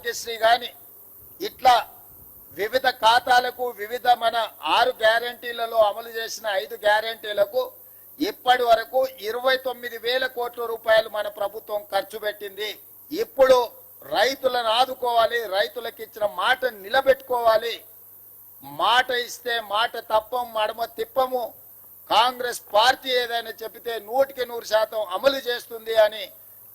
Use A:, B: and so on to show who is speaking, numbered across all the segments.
A: ఆరోగ్యశ్రీ కానీ ఇట్లా వివిధ ఖాతాలకు వివిధ మన 6 గ్యారంటీలలో అమలు చేసిన 5 గ్యారంటీలకు ఇప్పటి వరకు 29,000 కోట్ల రూపాయలు మన ప్రభుత్వం ఖర్చు పెట్టింది. ఇప్పుడు రైతులను ఆదుకోవాలి, రైతులకు ఇచ్చిన మాట నిలబెట్టుకోవాలి. మాట ఇస్తే మాట తప్పం, మడమ తిప్పము. కాంగ్రెస్ పార్టీ ఏదైనా చెబితే 100% అమలు చేస్తుంది అని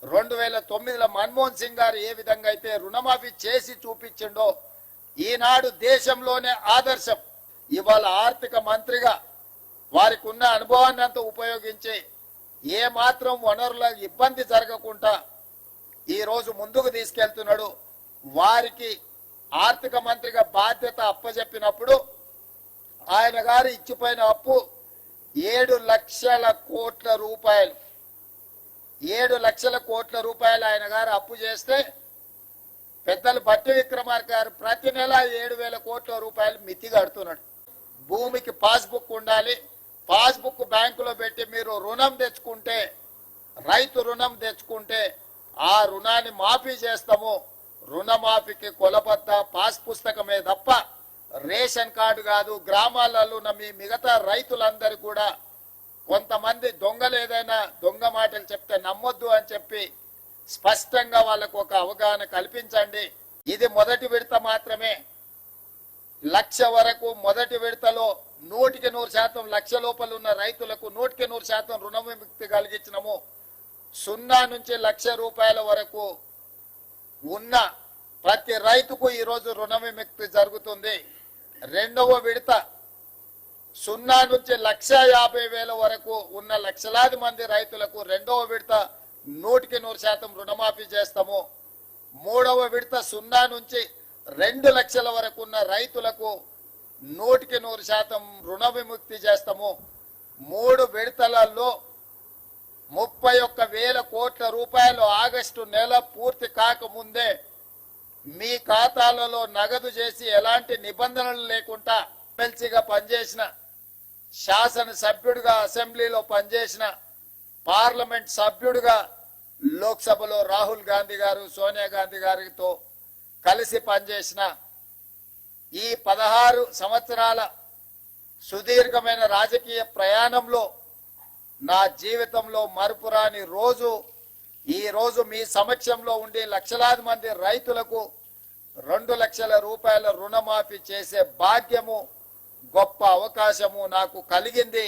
A: 2009లో మన్మోహన్ సింగ్ గారు ఏ విధంగా అయితే రుణమాఫీ చేసి చూపించిండో ఈనాడు దేశంలోనే ఆదర్శం. ఇవాళ ఆర్థిక మంత్రిగా వారికి ఉన్న అనుభవాన్ని అంతా ఉపయోగించి ఏ మాత్రం వనరుల ఇబ్బంది జరగకుండా ఈ రోజు ముందుకు తీసుకెళ్తున్నాడు. వారికి ఆర్థిక మంత్రిగా బాధ్యత అప్పచెప్పినప్పుడు ఆయన గారు ఇచ్చిపోయిన అప్పు 7 లక్షల కోట్ల రూపాయలు. 7 లక్షల కోట్ల రూపాయలు ఆయన గారు అప్పు చేస్తే పెద్దలు బట్టి విక్రమార్క గారు ప్రతి నెల 7,000 కోట్ల రూపాయలు మితి కడుతున్నాడు. భూమికి పాస్బుక్ ఉండాలి. పాస్బుక్ బ్యాంకులో పెట్టి మీరు రుణం తెచ్చుకుంటే, రైతు రుణం తెచ్చుకుంటే ఆ రుణాన్ని మాఫీ చేస్తాము. రుణమాఫీకి కొలబద్ద పాస్ పుస్తకమే తప్ప రేషన్ కార్డు కాదు. గ్రామాలలో ఉన్న మీ మిగతా రైతులందరూ కూడా కొంతమంది దొంగలు ఏదైనా దొంగ మాటలు చెప్తే నమ్మొద్దు అని చెప్పి స్పష్టంగా వాళ్ళకు ఒక అవగాహన కల్పించండి. ఇది మొదటి విడత మాత్రమే. 1,00,000 వరకు మొదటి విడతలో 100% లక్ష లోపల ఉన్న రైతులకు 100% రుణ విముక్తి కలిగించినము. 0 నుంచి 1,00,000 రూపాయల వరకు ఉన్న ప్రతి రైతుకు ఈరోజు రుణ విముక్తి జరుగుతుంది. రెండవ విడత 0 నుంచి 1,50,000 వరకు ఉన్న లక్షలాది మంది రైతులకు రెండవ విడత 100% రుణమాఫీ చేస్తాము. మూడవ విడత 0 నుంచి 2 లక్షల వరకు ఉన్న రైతులకు 100% రుణ విముక్తి చేస్తాము. 3 విడతలలో 31,000 కోట్ల రూపాయలు ఆగస్టు నెల పూర్తి కాకముందే మీ ఖాతాలలో నగదు చేసి ఎలాంటి నిబంధనలు లేకుండా ఎమ్మెల్సీగా పనిచేసిన, శాసనసభ్యుడిగా అసెంబ్లీలో పనిచేసిన, పార్లమెంట్ సభ్యుడిగా లోక్సభలో రాహుల్ గాంధీ గారు, సోనియా గాంధీ గారితో కలిసి పనిచేసిన ఈ 16 సంవత్సరాల సుదీర్ఘమైన రాజకీయ ప్రయాణంలో నా జీవితంలో మరుపురాని రోజు ఈ రోజు మీ సమక్షంలో ఉండి లక్షలాది మంది రైతులకు 2 లక్షల రూపాయల రుణమాఫీ చేసే భాగ్యము, గొప్ప అవకాశము నాకు కలిగింది.